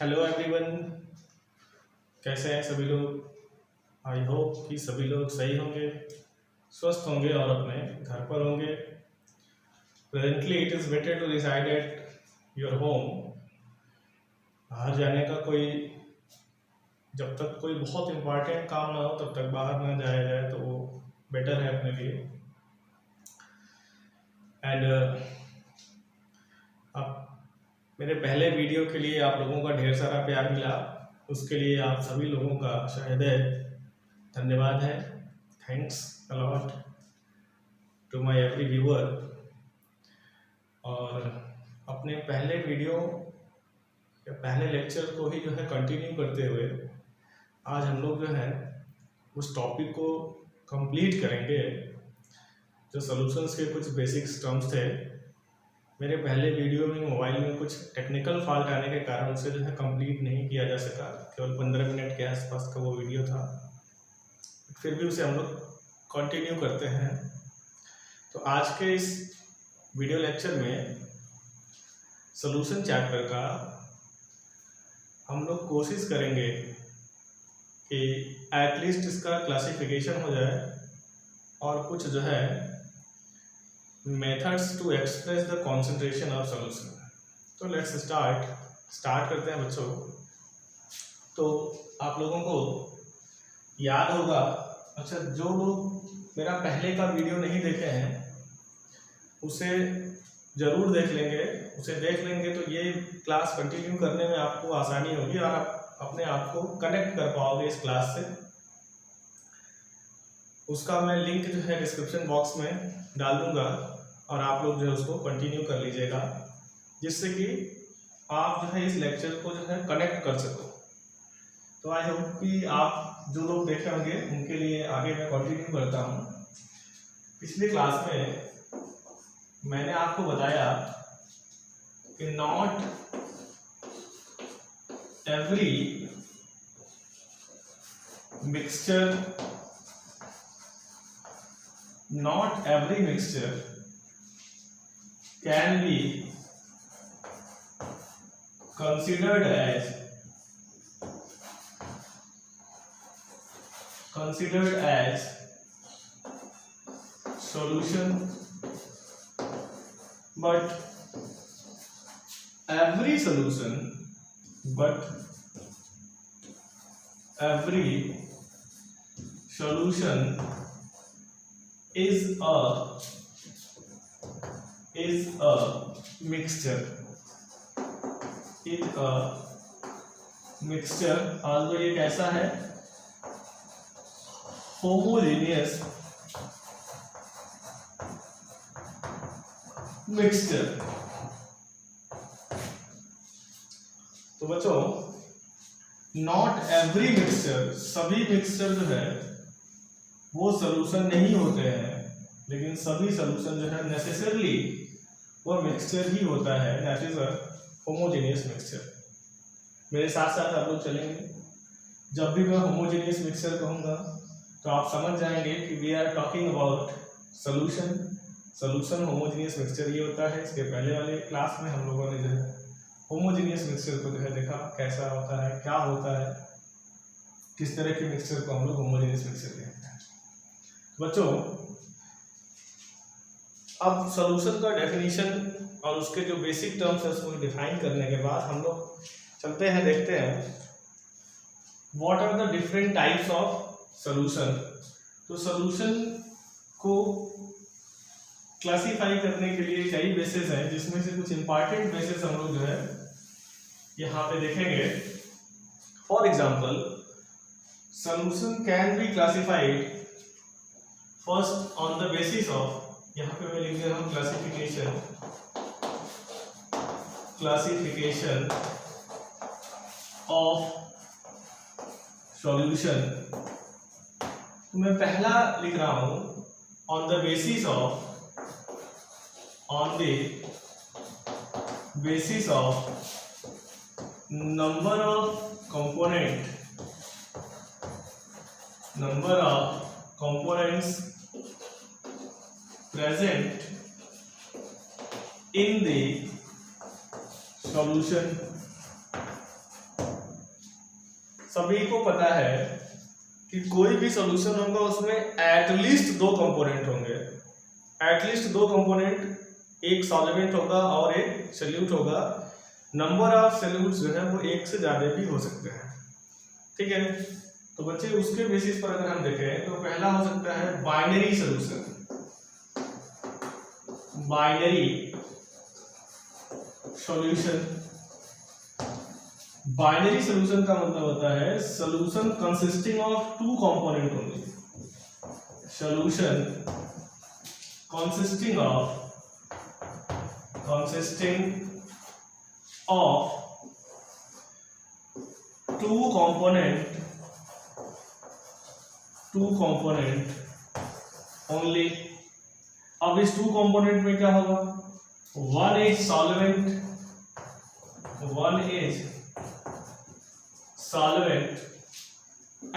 Hello everyone. कैसे हैं सभी लोग। आई होप कि सभी लोग सही होंगे, स्वस्थ होंगे और अपने घर पर होंगे। Presently it is better to reside at your home. बाहर जाने का कोई, जब तक कोई बहुत इम्पोर्टेंट काम ना हो तब तक बाहर ना जाया जाए तो वो बेटर है अपने लिए। एंड अब मेरे पहले वीडियो के लिए आप लोगों का ढेर सारा प्यार मिला, उसके लिए आप सभी लोगों का हृदय धन्यवाद है। Thanks a lot to my every viewer. और अपने पहले वीडियो या पहले लेक्चर को ही जो है कंटिन्यू करते हुए आज हम लोग जो है उस टॉपिक को कंप्लीट करेंगे जो सॉल्यूशंस के कुछ बेसिक्स टर्म्स थे। मेरे पहले वीडियो में मोबाइल में कुछ टेक्निकल फॉल्ट आने के कारण उसे जो है कंप्लीट नहीं किया जा सका। केवल 15 मिनट के आसपास का वो वीडियो था, फिर भी उसे हम लोग कंटिन्यू करते हैं। तो आज के इस वीडियो लेक्चर में सॉल्यूशन चैप्टर का हम लोग कोशिश करेंगे कि एटलीस्ट इसका क्लासिफिकेशन हो जाए और कुछ जो है methods to express the concentration of solution. तो लेट्स स्टार्ट करते हैं बच्चों। तो आप लोगों को याद होगा, अच्छा जो लोग मेरा पहले का वीडियो नहीं देखे हैं उसे ज़रूर देख लेंगे। उसे देख लेंगे तो ये क्लास कंटिन्यू करने में आपको आसानी होगी और आप अपने आप को कनेक्ट कर पाओगे इस क्लास से। उसका मैं लिंक जो है डिस्क्रिप्शन बॉक्स में डाल दूंगा और आप लोग जो है उसको कंटिन्यू कर लीजिएगा, जिससे कि आप जो है इस लेक्चर को जो है कनेक्ट कर सको। तो आई होप कि आप जो लोग देखे होंगे उनके लिए आगे मैं कंटिन्यू करता हूँ। पिछली क्लास में मैंने आपको बताया कि not every mixture can be considered as solution, but every solution is a mixture. although ये कैसा है, homogeneous mixture। तो बच्चों नॉट एवरी मिक्सचर, सभी मिक्सचर जो है वो सॉल्यूशन नहीं होते हैं, लेकिन सभी सॉल्यूशन जो है नेसेसरली वो मिक्सचर ही होता है, that is a homogeneous mixture. मेरे साथ साथ आप लोग चलेंगे। जब भी मैं होमोजेनियस मिक्सचर कहूँगा तो आप समझ जाएंगे कि we are talking about solution homogeneous mixture ये होता है। इसके पहले वाले क्लास में हम लोगों ने जो है होमोजेनियस मिक्सचर को जो है देखा कैसा होता है, क्या होता है, किस तरह के मिक्सचर को हम लोग होमोजेनियस मिक्सचर कहते हैं। बच्चों अब सॉल्यूशन का डेफिनेशन और उसके जो बेसिक टर्म्स है उसको डिफाइन करने के बाद हम लोग चलते हैं, देखते हैं what are the different types of solution. तो सॉल्यूशन को क्लासिफाई करने के लिए कई बेसिस हैं, जिसमें से कुछ इंपॉर्टेंट बेसिस हम लोग जो है यहाँ पे देखेंगे। For example solution can be classified first on the basis of, यहाँ पे मैं लिख दे रहा हूँ क्लासिफिकेशन ऑफ सॉल्यूशन। तो मैं पहला लिख रहा हूँ on the basis of number of components present in the solution। सभी को पता है कि कोई भी सॉल्यूशन होगा उसमें एटलीस्ट 2 कंपोनेंट होंगे, एटलीस्ट 2 कंपोनेंट, एक सॉल्वेंट होगा और एक सॉल्यूट होगा। नंबर ऑफ सॉल्यूट्स जो है वो 1 से ज़्यादा भी हो सकते हैं, ठीक है। तो बच्चे उसके बेसिस पर अगर हम देखें तो पहला हो सकता है binary solution. Binary solution, binary solution का मतलब होता है solution consisting of 2 component only. Solution consisting of 2 component only। अब इस 2 कंपोनेंट में क्या होगा, one is solvent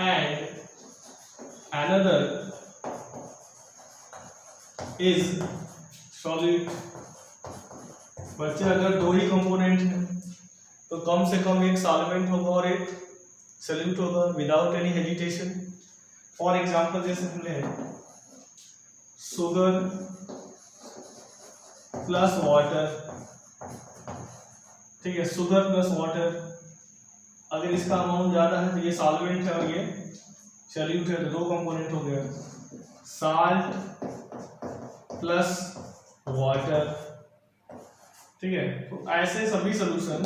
and another is solid। बच्चे अगर 2 ही कंपोनेंट हैं तो कम से कम एक सॉल्वेंट होगा और एक सॉल्यूट होगा without any hesitation. For example जैसे हमने शुगर प्लस वाटर, ठीक है, शुगर प्लस वाटर, अगर इसका अमाउंट ज्यादा है तो ये सॉल्वेंट है और ये सॉल्यूट है, तो 2 कंपोनेंट हो गया। साल्ट प्लस वाटर, ठीक है। तो ऐसे सभी सॉल्यूशन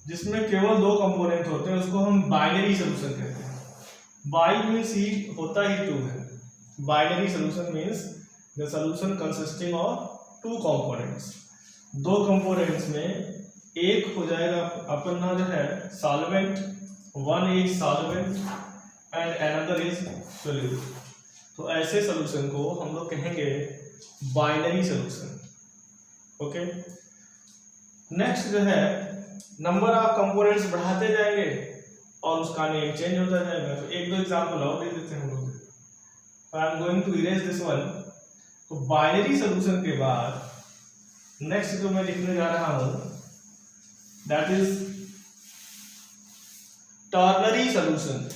जिसमें केवल 2 कंपोनेंट होते हैं उसको हम बाइनरी सॉल्यूशन कहते हैं। बाई मीन्स ही होता ही 2 है। Binary solution means the solution consisting of 2 components. 2 components में एक हो जाएगा अपना जो है solvent, one is solvent and another is solute। तो ऐसे सॉल्यूशन को हम लोग कहेंगे बाइनरी सॉल्यूशन, ओके। नेक्स्ट जो है नंबर ऑफ कंपोनेंट्स बढ़ाते जाएंगे और उसका नेम चेंज होता जाएगा। तो 1-2 एग्जांपल और दे देते हैं हम लोग। I am going to erase this one. तो बाइनरी सॉल्यूशन के बाद नेक्स्ट जो मैं लिखने जा रहा हूं that is ternary solution.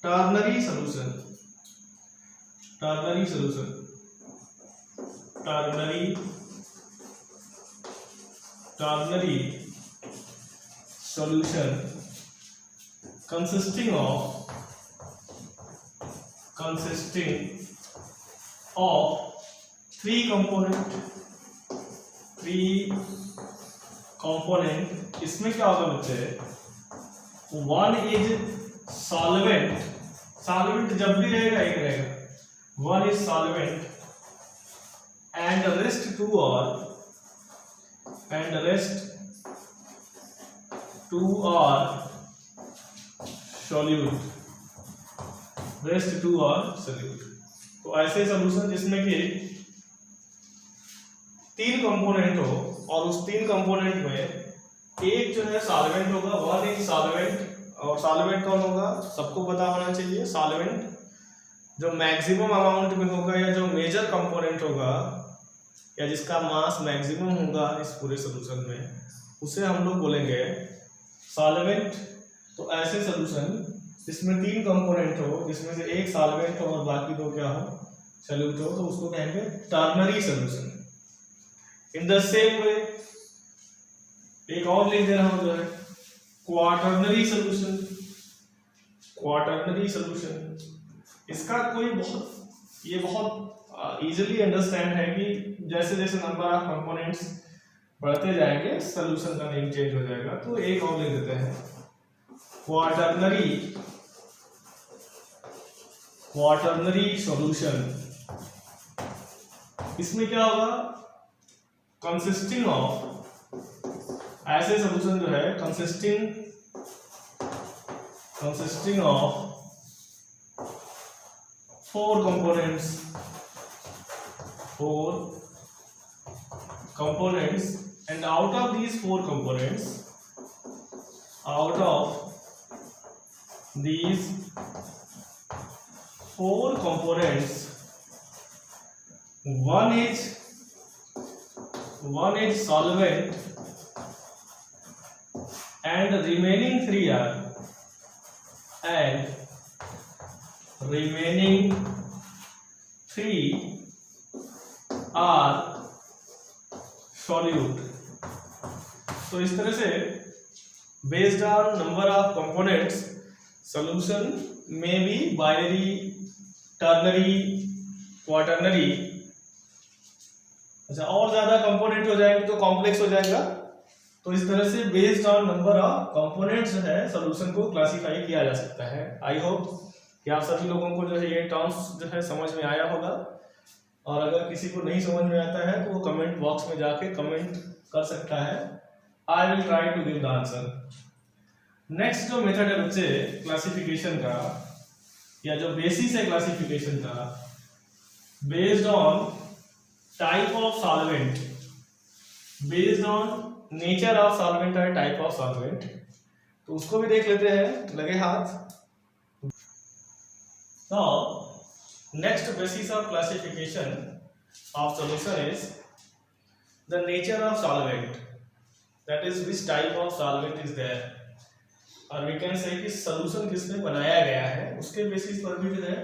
Ternary solution, ternary solution, ternary solution consisting of 3 component। इसमें क्या होगा बच्चे, one is solvent, solvent जब भी रहेगा एक रहेगा, one is solvent and the rest 2 are solute, rest 2 are solute। तो ऐसे सॉल्यूशन जिसमें कि 3 कंपोनेंट हो और उस 3 कंपोनेंट में एक जो है सॉल्वेंट होगा, वन इज सॉल्वेंट। और सॉल्वेंट कौन होगा, सबको पता होना चाहिए। सॉल्वेंट जो मैक्सिमम अमाउंट में होगा या जो मेजर कंपोनेंट होगा या जिसका मास मैक्सिमम होगा इस पूरे सॉल्यूशन में, उसे हम लोग बोलेंगे सॉल्वेंट। तो ऐसे सॉल्यूशन जिसमें 3 कंपोनेंट हो, जिसमें से एक सॉल्वेंट हो और बाकी 2 क्या हो, सॉल्यूट हो, तो उसको कहेंगे ternary solution. In the same way एक और लिख दे रहा हूं जो है क्वाटर्नरी सॉल्यूशन। क्वाटर्नरी सॉल्यूशन इसका कोई बहुत इजीली अंडरस्टैंड है कि जैसे जैसे नंबर ऑफ कंपोनेंट्स बढ़ते जाएंगे सॉल्यूशन का नेम चेंज हो जाएगा। तो एक और लिख देते हैं क्वाटर्नरी सॉल्यूशन। इसमें क्या होगा, कंसिस्टिंग ऑफ, ऐसे सॉल्यूशन जो है consisting of 4 components and out of these 4 components, one is solvent and the remaining 3 are solute। तो इस तरह से based on number of components solution में भी बाइनरी, टर्नरी, क्वाटर्नरी, अच्छा और ज्यादा कंपोनेंट हो जाएंगे तो कॉम्प्लेक्स हो जाएगा। तो इस तरह से based on number of components जो है सॉल्यूशन को क्लासिफाई किया जा सकता है। आई होप कि आप सभी लोगों को जो है ये टर्म्स जो है समझ में आया होगा, और अगर किसी को नहीं समझ में आता है तो वो कमेंट बॉक्स में जाके कमेंट कर सकता है। I will try to give the answer. Next जो मेथड है बच्चे क्लासिफिकेशन का, या जो बेसिस है क्लासिफिकेशन का, based on type of solvent, based on nature of solvent और टाइप ऑफ सॉल्वेंट, तो उसको भी देख लेते हैं, लगे हाथ। Now, next basis of classification of solution is the nature of solvent, that is which type of solvent is there, और we can say कि solution किसमें बनाया गया है उसके बेसिस पर भी जो है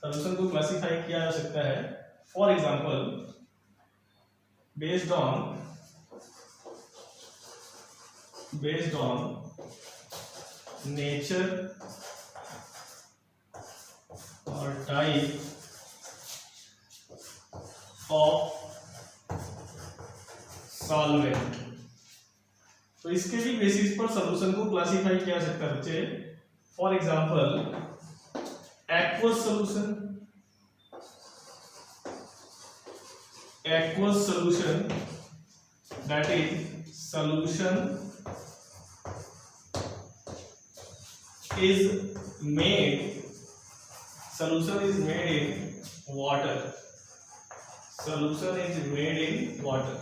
solution को क्लासिफाई किया जा सकता है। For example, based on nature or type of solvent, तो इसके भी बेसिस पर सॉल्यूशन को क्लासिफाई किया जा सकता है बच्चे। For example, aqueous solution, that is solution is made in water, solution is made in water।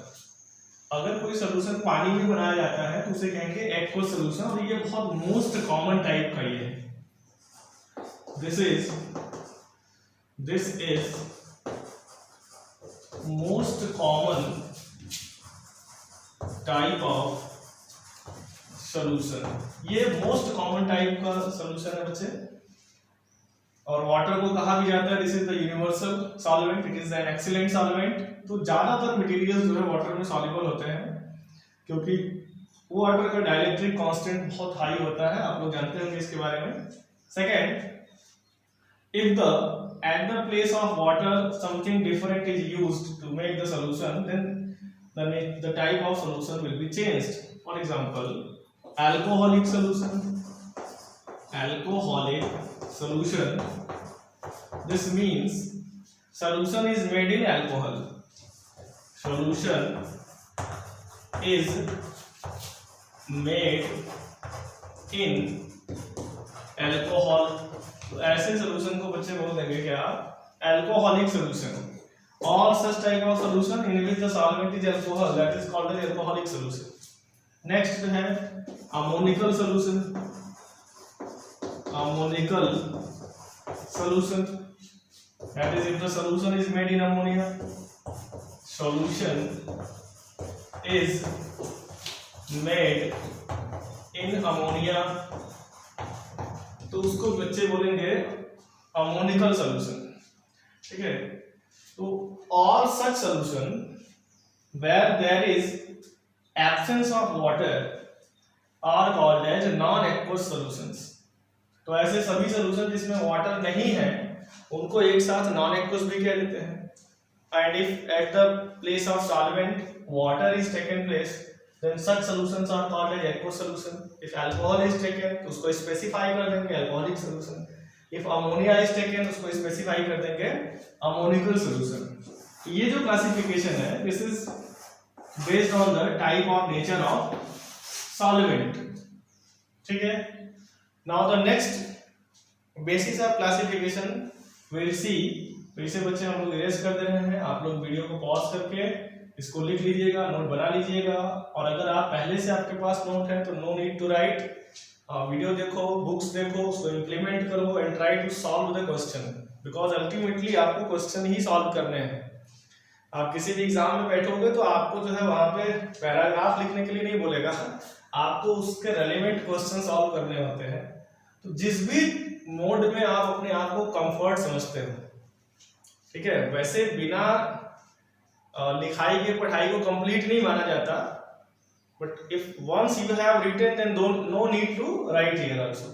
अगर कोई सोल्यूशन पानी में बनाया जाता है तो उसे कहेंगे एक्वस सोल्यूशन, और ये बहुत मोस्ट कॉमन टाइप का ये है। This is most common type of solution, ये मोस्ट कॉमन टाइप का सोल्यूशन है बच्चे। और वाटर को कहा भी जाता है this is the universal solvent, it is an excellent solvent. तो ज्यादातर मटेरियल्स जो है वाटर में सॉल्युबल होते हैं, क्योंकि वो वाटर का डाइलेक्ट्रिक कांस्टेंट बहुत हाई होता है, आप लोग जानते होंगे इसके बारे में। Second, if at the place of water something different is used to make the solution, then the type of solution will be changed. For example, alcoholic solution, this means solution is made in alcohol, solution is made in alcohol। तो ऐसे solution को बच्चे बोल देंगे क्या, alcoholic solution. और such type of solution in which the solvent is alcohol, that is called as alcoholic solution. Next जो है ammoniacal solution, that is if the solution is made in ammonia, solution is made in ammonia, तो उसको बच्चे बोलेंगे ammoniacal solution. ठीक है, तो all such solution where there is absence of water are called as non aqueous solutions. तो ऐसे सभी सॉल्यूशन जिसमें वाटर नहीं है उनको एक साथ नॉन एक्वस भी कह देते हैं। And if at the place of solvent water is taken place, then such solutions are called as aqueous solution। if alcohol is taken तो उसको स्पेसिफाई कर देंगे alcoholic solution, if ammonia is taken उसको specify कर देंगे ammonical solution। ये जो classification है this is based on the type of nature of solvent। ठीक है, now the next basis of classification we'll see। तो इसे बच्चे हम लोग इरेज कर दे रहे हैं, आप लोग वीडियो को पॉज करके इसको लिख लीजिएगा, नोट बना लीजिएगा। और अगर आप पहले से आपके पास नोट है तो no need to write, video देखो, बुक्स देखो, उसको इम्प्लीमेंट करो and try to solve the question, because ultimately आपको क्वेश्चन ही सॉल्व करने हैं। आप किसी भी एग्जाम में बैठोगे तो आपको जो है वहां पे पैराग्राफ लिखने के लिए नहीं बोलेगा, आपको उसके रेलेवेंट क्वेश्चन सॉल्व करने होते हैं। तो जिस भी मोड में आप अपने आप को कंफर्ट समझते हो, ठीक है, वैसे बिना लिखाई के पढ़ाई को कंप्लीट नहीं माना जाता, but if once you have written then no need to write here also.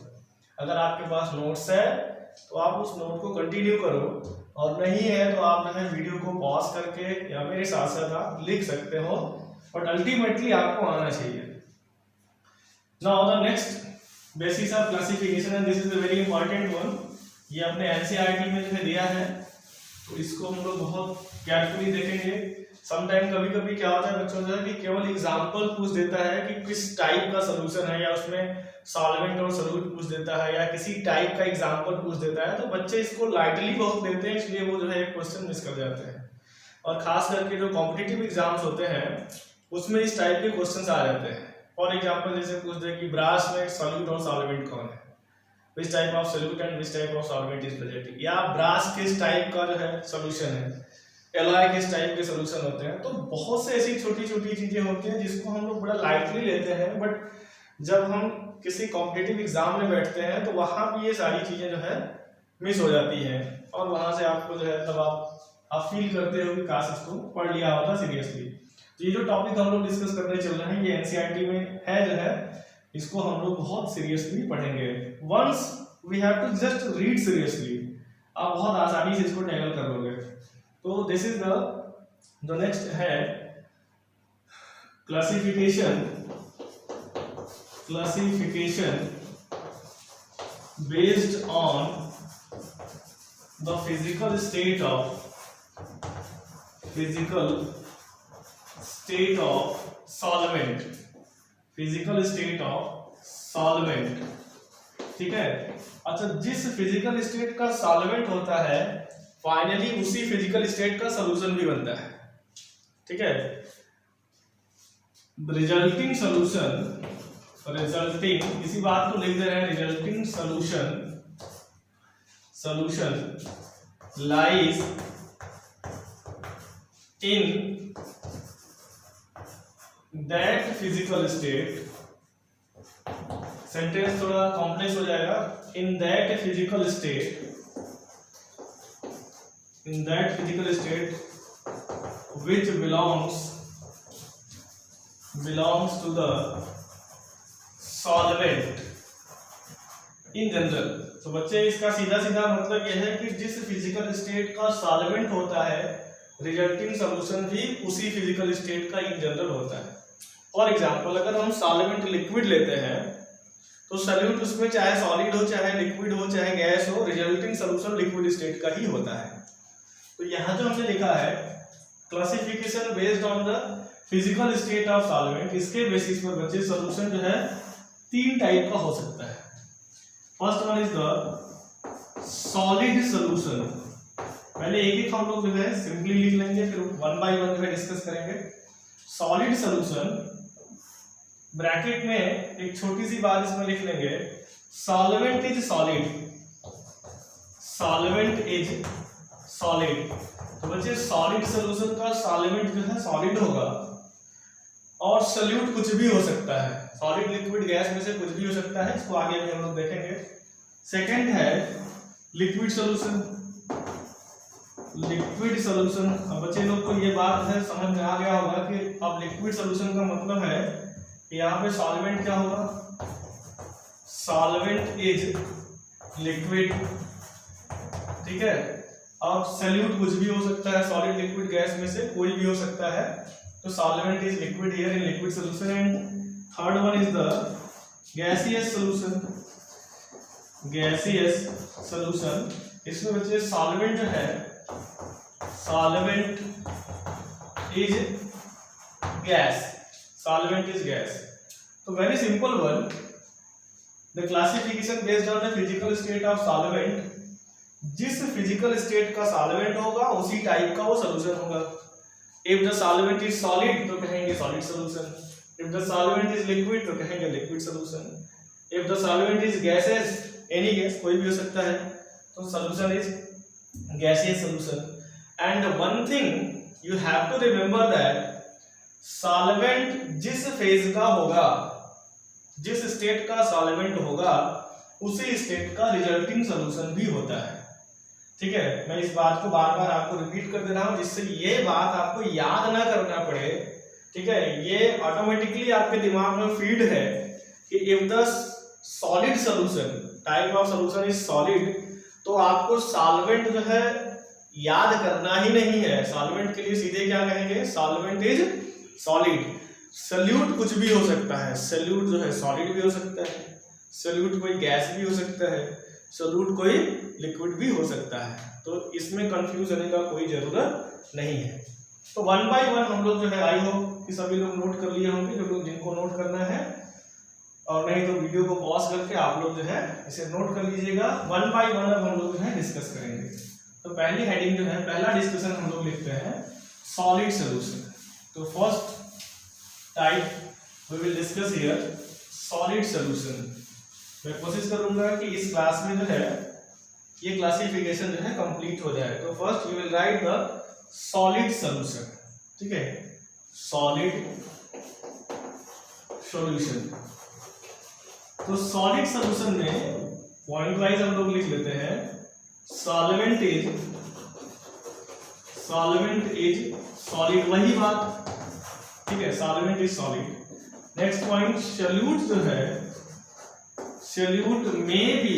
अगर आपके पास नोट्स है तो आप उस नोट को कंटिन्यू करो, और नहीं है तो आप जो है वीडियो को पॉज करके या मेरे साथ साथ आप लिख सकते हो, बट अल्टीमेटली आपको आना चाहिए। Now the next basis of classification, and this is a very important one. ये अपने एनसीईआरटी में जो है दिया है, तो इसको हम लोग बहुत केयरफुली देखेंगे। समटाइम कभी कभी क्या होता है बच्चों जो है कि केवल एग्जांपल पूछ देता है कि किस टाइप का सॉल्यूशन है, या उसमें सॉल्वेंट और सॉल्यूट पूछ देता है, या किसी टाइप का एग्जांपल पूछ देता है, तो बच्चे इसको लाइटली बहुत लेते हैं, इसलिए वो जो है एक क्वेश्चन मिस कर जाते हैं। और खास करके जो कॉम्पिटिटिव एग्जाम्स होते हैं उसमें इस टाइप के क्वेश्चन आ जाते हैं। फॉर एग्जाम्पल जैसे पूछ दे कि ब्रास में सॉल्यूट और सॉल्वेंट कौन है, which type of solute and which type of solvent is present, या ब्रास किस टाइप का जो है सॉल्यूशन है, एलॉय किस टाइप के सॉल्यूशन होते हैं। तो बहुत से ऐसी छोटी छोटी चीजें होती हैं जिसको हम लोग बड़ा लाइटली लेते हैं, बट जब हम किसी कॉम्पिटिटिव एग्जाम में बैठते हैं तो वहां भी ये सारी चीजें जो है मिस हो जाती हैं, और वहां से आपको जो है तब आप फील करते हो कि काश इसको पढ़ लिया होता सीरियसली। तो ये जो टॉपिक हम लोग डिस्कस करने चल रहे हैं ये एनसीईआरटी में है जो है, इसको हम लोग बहुत सीरियसली पढ़ेंगे। Once we have to just read seriously, आप बहुत आसानी से इसको टैकल कर लोगे। तो दिस इज द नेक्स्ट है classification based on the physical state of solvent, ठीक है। अच्छा, जिस फिजिकल स्टेट का सॉल्वेंट होता है फाइनली उसी फिजिकल स्टेट का सॉल्यूशन भी बनता है, ठीक है। रिजल्टिंग सॉल्यूशन, इसी बात को लिख दे रहे हैं, resulting solution lies in that physical state, sentence थोड़ा कॉम्प्लेक्स हो जाएगा, in that physical state which belongs to the solvent in general। तो बच्चे इसका सीधा सीधा मतलब यह है कि जिस फिजिकल स्टेट का सॉल्वेंट होता है रिजल्टिंग सॉल्यूशन भी उसी फिजिकल स्टेट का इन जनरल होता है। फॉर एग्जांपल अगर हम सॉल्वेंट लिक्विड लेते हैं तो सॉल्यूट उसमें चाहे सॉलिड हो, चाहे लिक्विड हो, चाहे गैस हो, रिजल्टिंग सॉल्यूशन लिक्विड स्टेट का ही होता है। तो यहाँ जो हमने लिखा है classification based on the physical state of solvent, इसके बेसिस पर बच्चे सॉल्यूशन जो है तीन टाइप का हो सकता है। First one is the solid solution. पहले एक एक हम लोग जो है सिंपली लिख लेंगे, फिर वन बाय वन जो है डिस्कस करेंगे। सॉलिड सॉल्यूशन ब्रैकेट में एक छोटी सी बात इसमें लिख लेंगे, सॉल्वेंट इज सॉलिड। तो बच्चे सॉलिड सॉल्यूशन का सॉल्वेंट जो है सॉलिड होगा, और सॉल्यूट कुछ भी हो सकता है, सॉलिड लिक्विड गैस में से कुछ भी हो सकता है, इसको आगे भी हम लोग देखेंगे। सेकंड है लिक्विड सॉल्यूशन। अब बच्चे लोग को ये बात है समझ में आ गया होगा कि अब लिक्विड सॉल्यूशन का मतलब है कि यहाँ पे सॉल्वेंट क्या होगा, सॉल्वेंट इज लिक्विड, ठीक है, और सॉल्यूट कुछ भी हो सकता है, सॉलिड लिक्विड गैस में से कोई भी हो सकता है। तो solvent is liquid here in liquid solution. And third one is the gaseous solution. इसमें बच्चे सॉल्वेंट जो है, सॉल्वेंट इज गैस। तो very simple one, the classification based on the physical state of solvent, जिस फिजिकल स्टेट का solvent होगा उसी type का वो सॉल्यूशन होगा। If the solvent is solid तो कहेंगे solid solution, if the solvent is liquid तो कहेंगे liquid solution, if the solvent is gases, any gas कोई भी हो सकता है, तो solution is gaseous solution. And one thing you have to remember that solvent जिस फेज का होगा जिस स्टेट का सॉल्वेंट होगा उसी स्टेट का रिजल्टिंग सॉल्यूशन भी होता है। ठीक है, मैं इस बात को बार बार आपको रिपीट कर दे रहा हूं जिससे ये बात आपको याद ना करना पड़े। ठीक है, ये ऑटोमेटिकली आपके दिमाग में फीड है कि if the solid solution type of solution is solid, तो आपको सॉल्वेंट जो है याद करना ही नहीं है। सॉल्वेंट के लिए सीधे क्या कहेंगे, सॉल्वेंट इज सॉलिड। सॉल्यूट कुछ भी हो सकता है, सॉल्यूट जो है सॉलिड भी हो सकता है, सॉल्यूट कोई गैस भी हो सकता है, सॉल्यूट कोई लिक्विड भी हो सकता है। तो इसमें कंफ्यूज होने का कोई जरूरत नहीं है। तो वन बाय वन हम लोग जो है, आई होप कि सभी लोग नोट कर लिए होंगे, जो लोग जिनको नोट करना है, और नहीं तो वीडियो को पॉज करके आप लोग जो है इसे नोट कर लीजिएगा। वन बाय वन अब हम लोग जो है डिस्कस करेंगे। तो पहली हेडिंग जो है, पहला डिस्कशन हम लोग लिखते हैं सॉलिड सॉल्यूशन। तो first type we will discuss here solid solution. मैं कोशिश करूंगा कि इस क्लास में जो है ये क्लासिफिकेशन जो है कंप्लीट हो जाए। तो first we will write the solid solution. ठीक है, सॉलिड सॉल्यूशन। तो सॉलिड सॉल्यूशन में पॉइंट वाइज हम लोग लिख लेते हैं सॉल्वेंट इज सॉलिड, वही बात। ठीक है, solvent is solid. Next point solute जो है, सॉल्यूट में भी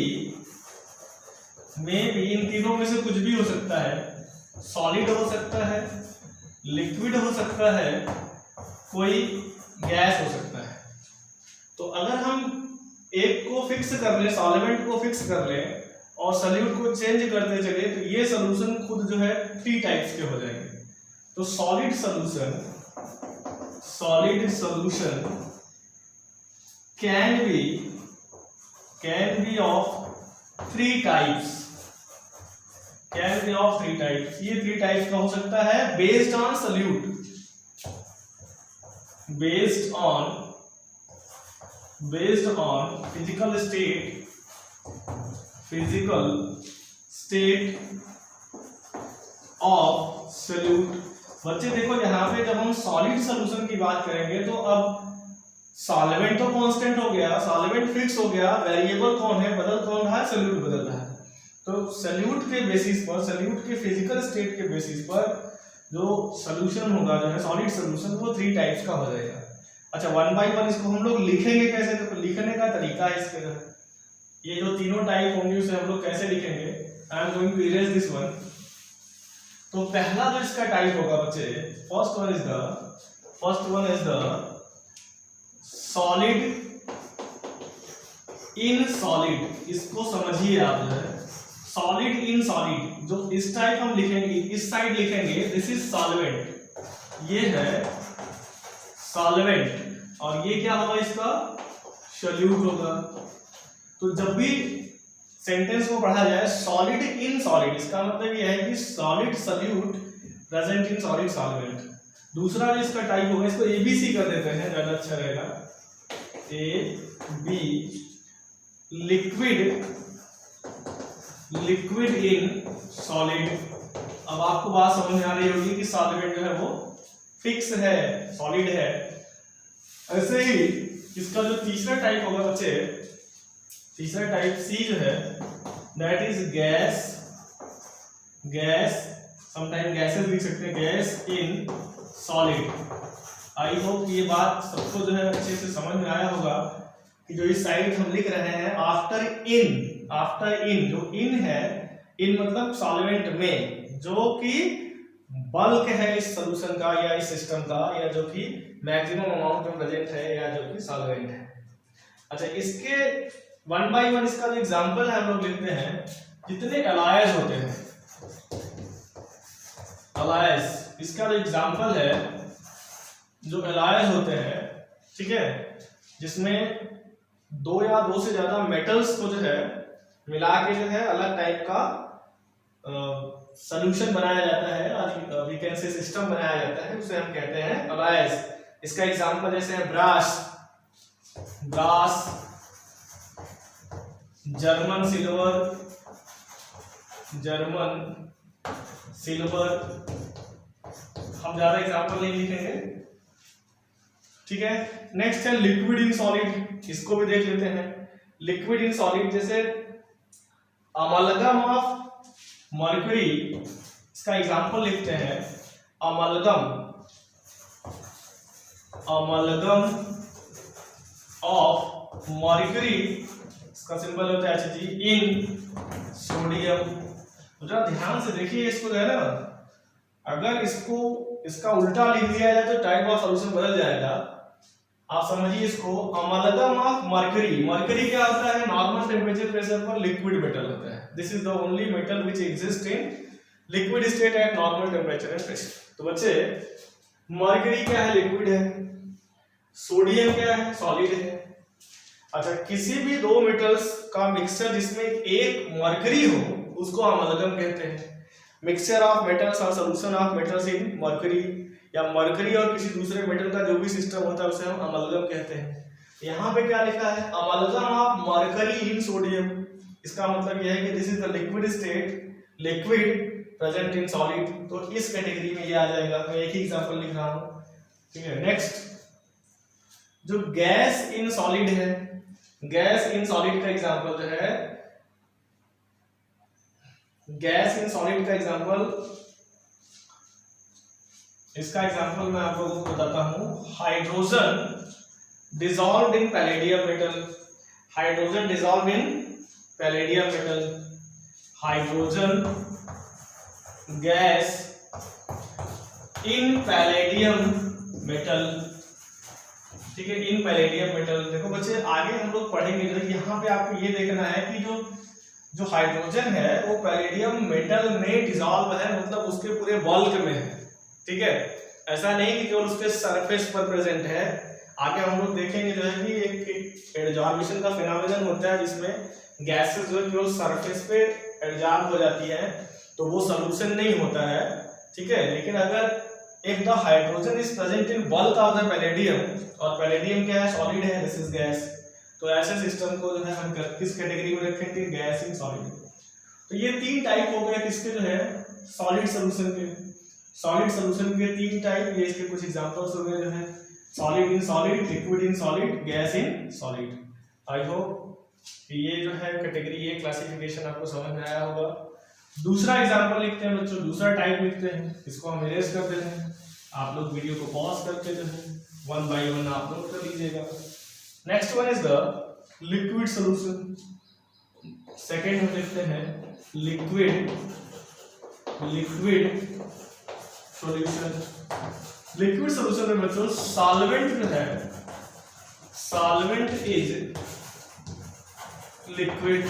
इन तीनों में से कुछ भी हो सकता है। सॉलिड हो सकता है, लिक्विड हो सकता है, कोई गैस हो सकता है। तो अगर हम एक को फिक्स कर ले, सॉल्वेंट को फिक्स कर ले और सॉल्यूट को चेंज करते चले, तो ये सॉल्यूशन खुद जो है 3 टाइप्स के हो जाएंगे। तो solid solution can be of 3 types. ये 3 टाइप्स का हो सकता है based on solute, based on physical state of solute. बच्चे देखो, यहाँ पे जब हम सॉलिड सॉल्यूशन की बात करेंगे तो अब सॉल्वेंट तो कांस्टेंट हो गया, सॉल्वेंट फिक्स हो गया, वेरिएबल कौन है, बदल कौन रहा है, सॉल्यूट बदल रहा है। तो सॉल्यूट के बेसिस पर, सॉल्यूट के फिजिकल स्टेट के बेसिस पर जो सॉल्यूशन होगा, जो है सॉलिड सॉल्यूशन, वो 3 टाइप्स का हो जाएगा। अच्छा, वन बाय वन इसको हम लोग लिखेंगे कैसे, तो लिखने का तरीका है इसके अंदर। ये जो तीनों टाइप होंगे उसे हम लोग कैसे लिखेंगे, I am going to erase this one. तो पहला जो इसका टाइप होगा बच्चे, first one is the solid in solid. इसको समझिए आप, जो है सॉलिड इन सॉलिड। जो इस टाइप हम लिखेंगे, इस साइड लिखेंगे, दिस इज सॉल्वेंट, ये है सॉल्वेंट, और ये क्या होगा, इसका सॉल्यूट होगा। तो जब भी सेंटेंस को पढ़ा जाए सॉलिड इन सॉलिड, इसका मतलब ये है कि solid solute present in solid solvent. दूसरा जो इसका टाइप होगा, इसको एबीसी कर देते हैं, ज्यादा अच्छा रहेगा, A B, liquid in solid. अब आपको बात समझ में आ रही होगी कि सॉल्वेंट जो है वो फिक्स है, सॉलिड है। ऐसे ही इसका जो तीसरा टाइप होगा बच्चे, तीसरा टाइप सी जो है, that is gas, sometime gases लिख सकते हैं, gas in solid. I hope ये बात सबको जो है अच्छे से समझ में आया होगा कि जो इस साइड हम लिख रहे हैं आफ्टर इन, जो इन है, इन मतलब सॉल्वेंट में, जो कि बल्क है इस सॉल्यूशन का या इस सिस्टम का, या जो कि मैक्सिमम अमाउंट में प्रेजेंट है, या जो कि सॉल्वेंट है। अच्छा, इसके वन बाय वन इसका जो एग्जांपल है हम लोग लिखते हैं, जितने एलायज होते हैं, एलायज, इसका जो एग्जांपल है, जो एलायज होते हैं, ठीक है, जिसमें 2 या 2 से ज्यादा मेटल्स को जो है मिला के जो है अलग टाइप का सॉल्यूशन बनाया जाता है, और वी कैन से सिस्टम बनाया जाता है, उसे हम कहते हैं एलायज। इसका एग्जांपल जैसे है ब्रास, जर्मन सिल्वर। हम ज्यादा एग्जांपल नहीं लिखेंगे, ठीक है। नेक्स्ट है लिक्विड इन सॉलिड, इसको भी देख लेते हैं। लिक्विड इन सॉलिड जैसे अमलगम ऑफ मर्क्यूरी, इसका एग्जांपल लिखते हैं अमलगम ऑफ मर्क्यूरी, इसका सिंबल होता है Hg, इन सोडियम। तो जरा ध्यान से देखिए इसको, जो है ना, अगर इसका उल्टा लिख दिया जाए तो टाइप ऑफ सॉल्यूशन बदल जाएगा। आप समझिए इसको, अमलगम ऑफ मर्क्यूरी। मर्क्यूरी क्या होता है? नॉर्मल टेम्परेचर प्रेशर पर लिक्विड मेटल होता है। This is the only metal which exist in liquid state eight normal temperature and pressure. तो बच्चे, मर्क्यूरी क्या है? लिक्विड है। सोडियम क्या है? सॉलिड है। अच्छा, किसी भी दो मेटल्स का मिक्सचर जिसमें एक मर्क्यूरी हो उसको अमलगम कहते हैं। मिक्सचर ऑफ मेटल्स और solution of metals in mercury, या मर्क्यूरी और किसी दूसरे मेटल का जो भी सिस्टम होता है उसे हम अमलगम कहते हैं। यहाँ पे क्या लिखा है? Amalgam of mercury in sodium. इसका मतलब यह है कि this is the liquid state, liquid present in solid. तो इस कैटेगरी में ये आ जाएगा। मैं एक ही एग्जांपल लिख रहा हूँ, ठीक है। नेक्स्ट, जो गैस इन सॉलिड है, गैस इन सॉलिड का एग्जांपल जो है, गैस इन सॉलिड का एग्जांपल, इसका एग्जांपल मैं आप लोगों को बताता हूं। Hydrogen dissolved in palladium metal, hydrogen dissolved in palladium metal, hydrogen gas in palladium metal, ठीक है, इन पैलेडियम मेटल। देखो बच्चे, आगे हम लोग पढ़ेंगे, तो यहाँ पे आपको ये देखना है कि जो हाइड्रोजन है वो पैलेडियम मेटल में डिसॉल्व है, मतलब उसके पूरे बल्क में है, ठीक है। ऐसा नहीं कि केवल उसके सरफेस पर प्रेजेंट है। आगे हम लोग देखेंगे जो है कि एक एडजॉर्प्शन का फिनोमेनन होता है जिसमें गैसेस जो है केवल सरफेस पे एडजॉर्ब हो जाती है, तो वो सॉल्यूशन नहीं होता है, ठीक है। लेकिन अगर if the hydrogen is present in bulk of the palladium, और पैलेडियम क्या है? सॉलिड है, दिस इज गैस। तो ऐसे सिस्टम को जो है हम किस कैटेगरी में रखेंगे? Gas in solid. तो ये तीन टाइप हो गए किसके, जो है सॉलिड सॉल्यूशन के। सॉलिड सॉल्यूशन के तीन टाइप, ये इसके कुछ एग्जांपल्स हो गए, जो है solid in solid, liquid in solid, gas in solid. I hope ये जो है कैटेगरी, ये क्लासिफिकेशन आपको समझ में आया होगा। दूसरा एग्जांपल लिखते हैं बच्चों, दूसरा टाइप लिखते हैं, इसको हम इरेज कर देते हैं। आप लोग वीडियो को पॉज करके जो है वन बाय वन आप लोग कर लीजिएगा। Next one is the liquid solution. Second हम लिखते हैं लिक्विड सॉल्यूशन। लिक्विड सॉल्यूशन में बच्चों सॉल्वेंट जो है, सॉल्वेंट इज लिक्विड।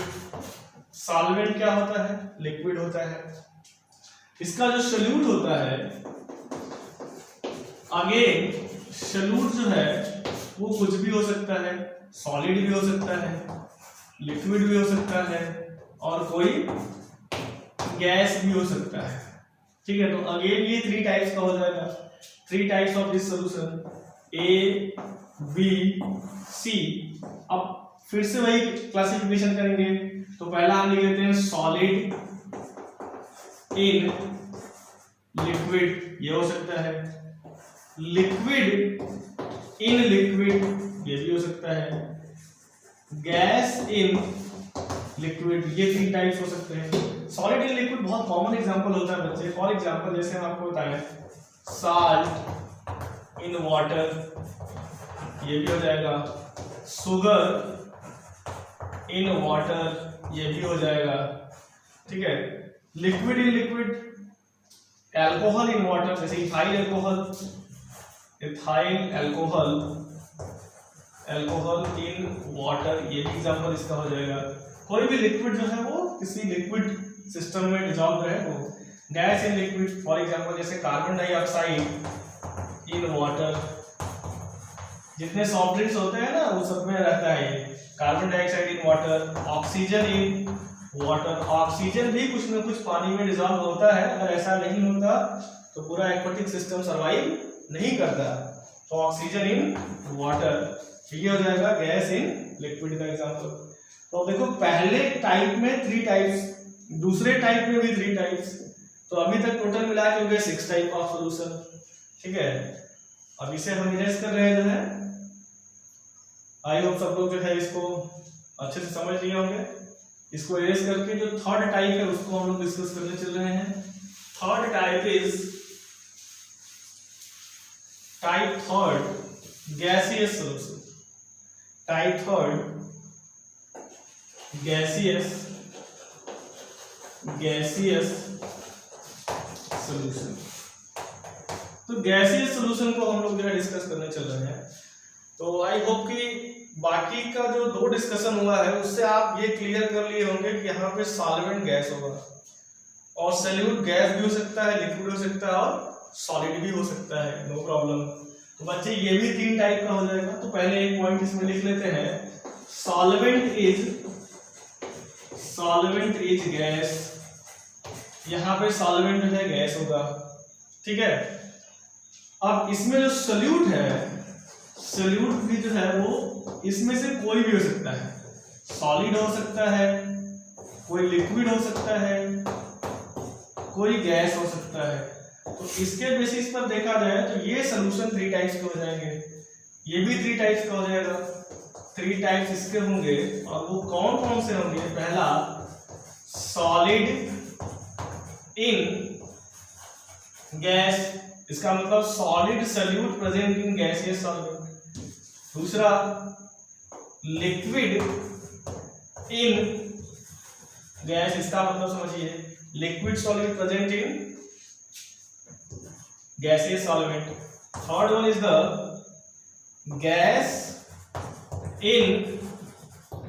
सॉल्वेंट क्या होता है? लिक्विड होता है। इसका जो सॉल्यूट होता है, अगेन सॉल्यूट जो है वो कुछ भी हो सकता है, सॉलिड भी हो सकता है, लिक्विड भी हो सकता है, और कोई गैस भी हो सकता है, ठीक है। तो अगेन ये थ्री टाइप्स का हो जाएगा, three types of this solution, A B C. अब फिर से वही क्लासिफिकेशन करेंगे। तो पहला हम लिख लेते हैं सॉलिड इन लिक्विड, ये हो सकता है। लिक्विड इन लिक्विड, ये भी हो सकता है। गैस इन लिक्विड, ये तीन टाइप्स हो सकते हैं। सॉलिड इन लिक्विड बहुत कॉमन एग्जांपल होता है बच्चे। फॉर एग्जांपल जैसे हम आपको बताएं, साल्ट इन वाटर, ये भी हो जाएगा। शुगर इन वाटर, ये भी हो जाएगा, ठीक है। Liquid in liquid, alcohol in water, जैसे ethyl alcohol, ethyl alcohol, alcohol in water, ये भी एग्जांपल इसका हो जाएगा। कोई भी लिक्विड जो है वो किसी लिक्विड सिस्टम में डिसॉल्व रहे वो। Gas in liquid, for example जैसे कार्बन डाइऑक्साइड इन वाटर, जितने सॉफ्ट ड्रिंक्स होते हैं ना वो सब में रहता है ये। Carbon dioxide in water, oxygen in water, oxygen भी कुछ न कुछ पानी में डिसॉल्व होता है। अगर ऐसा नहीं होता तो पूरा एक्वाटिक सिस्टम सर्वाइव नहीं करता। तो ऑक्सीजन इन वाटर, ये हो जाएगा गैस इन लिक्विड का एग्जांपल। तो देखो पहले टाइप में थ्री टाइप्स, दूसरे टाइप में भी थ्री टाइप्स, तो अभी तक टोटल मिला के हो गए 6 टाइप ऑफ सॉल्यूशन, ठीक है। अब इसे हम इरेज कर रहे हैं जो है। आई होप सब लोग जो है इसको अच्छे से समझ लिए होंगे। इसको इरेज करके जो थर्ड टाइप है उसको हम लोग डिस्कस करने चल रहे हैं। Third type is type third gaseous solution. Type third gaseous solution. तो गैसियस सॉल्यूशन को हम लोग जो है डिस्कस करने चल रहे हैं। तो आई होप कि बाकी का जो दो डिस्कशन हुआ है उससे आप ये क्लियर कर लिए होंगे कि यहाँ पे सॉल्वेंट गैस होगा और सॉल्यूट गैस भी हो सकता है, लिक्विड हो सकता है और सॉलिड भी हो सकता है, नो प्रॉब्लम। तो बच्चे ये भी तीन टाइप का हो जाएगा। तो पहले एक पॉइंट इसमें लिख लेते हैं, सॉल्वेंट इज गैस। यहाँ पे सॉल्वेंट जो है गैस होगा, ठीक है। अब इसमें जो सॉल्यूट है, सॉल्यूट भी जो है वो इसमें से कोई भी हो सकता है, सॉलिड हो सकता है, कोई लिक्विड हो सकता है, कोई गैस हो सकता है। तो इसके बेसिस पर देखा जाए तो ये सॉल्यूशन थ्री टाइप्स के हो जाएंगे, ये भी थ्री टाइप्स का हो जाएगा। थ्री टाइप्स इसके होंगे और वो कौन कौन से होंगे? पहला सॉलिड इन गैस, इसका मतलब solid solute present in gaseous solvent. दूसरा लिक्विड इन गैस, इसका मतलब समझिए liquid solute present in gaseous solvent. Third one is the gas in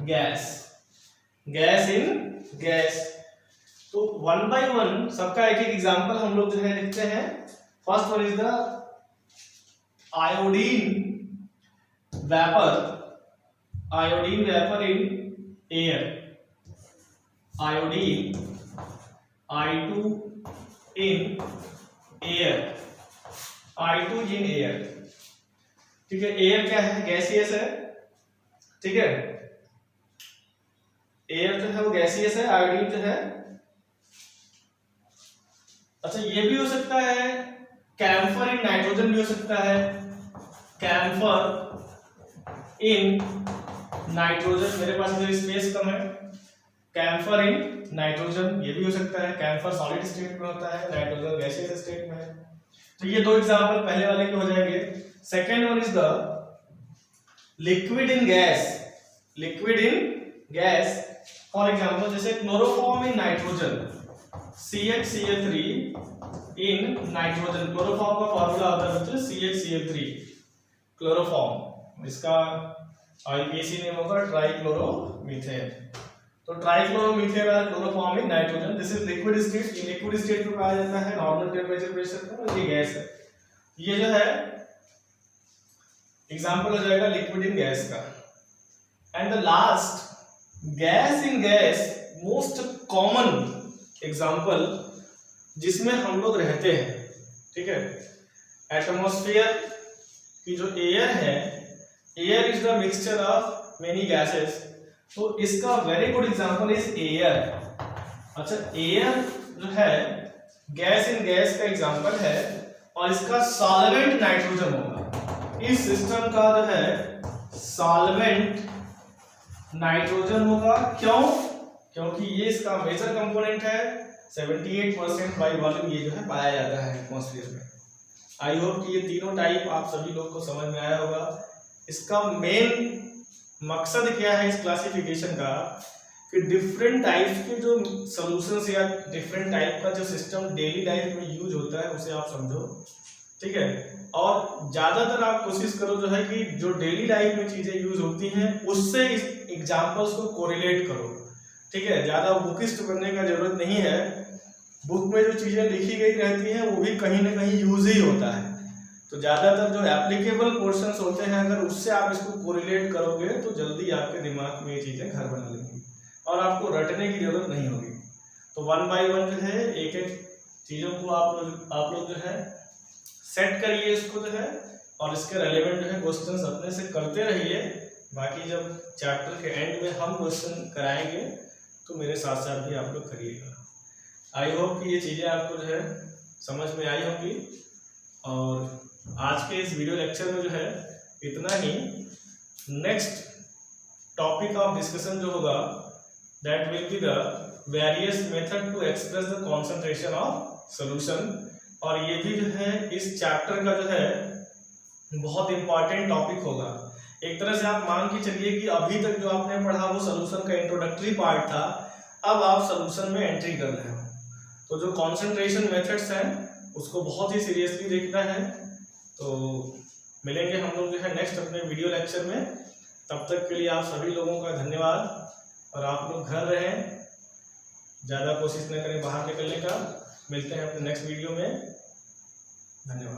gas, gas in gas. तो वन बाय वन सबका एक एक एग्जांपल हम लोग जो है लिखते हैं। First one is the iodine vapour, iodine vapour in air, iodine I2 in air, I2 in air, ठीक है। एयर क्या है? गैसियस है, ठीक है। एयर जो है वो गैसियस है, आयोडीन जो है, अच्छा ये भी हो सकता है कैम्फर इन नाइट्रोजन भी हो सकता है, कैम्फर इन नाइट्रोजन, मेरे पास इधर स्पेस कम है, कैम्फर इन नाइट्रोजन ये भी हो सकता है। कैम्फर सॉलिड स्टेट में होता है, नाइट्रोजन गैसियस स्टेट में है। तो ये दो एग्जांपल पहले वाले के हो जाएंगे। Second one is the liquid in gas, liquid in gas for example जैसे chloroform in nitrogen, CHCl3 in nitrogen. Chloroform का फॉर्मूला होता है बच्चों CHCl3, क्लोरोफॉर्म, इसका IUPAC नेम होगा ट्राइक्लोरोमीथेन। तो ट्राइक्लोरोमीथेन और chloroform in nitrogen, this is liquid state. ये लिक्विड स्टेट को कहा जाता है नॉर्मल टेम्परेचर प्रेशर पर, और ये गैस है। ये जो है एग्जांपल हो जाएगा लिक्विड इन गैस का। And the last gas in gas, most common example जिसमें हम लोग रहते हैं, ठीक है। एटमॉस्फेयर की जो एयर है, air is the mixture of many gases, तो इसका very good example is air. अच्छा एयर जो है गैस इन गैस का एग्जांपल है और इसका सॉल्वेंट नाइट्रोजन होगा। इस सिस्टम का जो है सॉल्वेंट नाइट्रोजन होगा। क्यों? क्योंकि ये इसका मेजर कंपोनेंट है, 78% बाय वॉल्यूम ये जो है पाया जाता है एटमॉस्फेयर में। आई होप कि ये तीनों टाइप आप सभी लोग को समझ में आया होगा। इसका मेन मकसद क्या है इस क्लासिफिकेशन का कि डिफरेंट टाइप्स के जो सॉल्यूशंस या डिफरेंट टाइप का जो सिस्टम डेली लाइफ में यूज होता है उसे आप समझो, ठीक है। और ज्यादातर आप कोशिश करो जो है कि जो डेली लाइफ में चीजें यूज होती हैं उससे इस एग्जांपल्स को कोरिलेट करो, ठीक है। ज्यादा बुकिस्ट बनने का जरूरत नहीं है। बुक में जो चीजें लिखी गई रहती हैं वो भी कहीं ना कहीं यूज ही होता है। तो ज्यादातर जो एप्लीकेबल पोर्शंस होते हैं अगर उससे आप इसको कोरिलेट करोगे तो जल्दी आपके दिमाग में ये चीजें घर बना लेंगी और आपको रटने की जरूरत नहीं होगी। तो वन बाय वन जो है एक एक चीजों को आप लोग जो है सेट करिए इसको जो है, और इसके रेलेवेंट जो है क्वेश्चंस अपने से करते रहिए। बाकी जब चैप्टर के एंड में हम क्वेश्चन कराएंगे तो मेरे साथ साथ भी आप लोग करिएगा। आई होप कि ये चीज़ें आपको जो है समझ में आई होंगी और आज के इस वीडियो लेक्चर में जो है इतना ही। नेक्स्ट टॉपिक ऑफ डिस्कशन जो होगा that will be the various method to express the concentration of solution. और ये भी जो है इस चैप्टर का जो है बहुत इंपॉर्टेंट टॉपिक होगा। एक तरह से आप मान के चलिए कि अभी तक जो आपने पढ़ा वो सोल्यूशन का इंट्रोडक्टरी पार्ट था, अब आप सोल्यूशन में एंट्री कर रहे हो। तो जो कॉन्सेंट्रेशन मेथड्स हैं उसको बहुत ही सीरियसली देखना है। तो मिलेंगे हम लोग जो है नेक्स्ट अपने वीडियो लेक्चर में। तब तक के लिए आप सभी लोगों का धन्यवाद। और आप लोग घर रहें, ज़्यादा कोशिश न करें बाहर निकलने का। मिलते हैं अपने नेक्स्ट वीडियो में। धन्यवाद।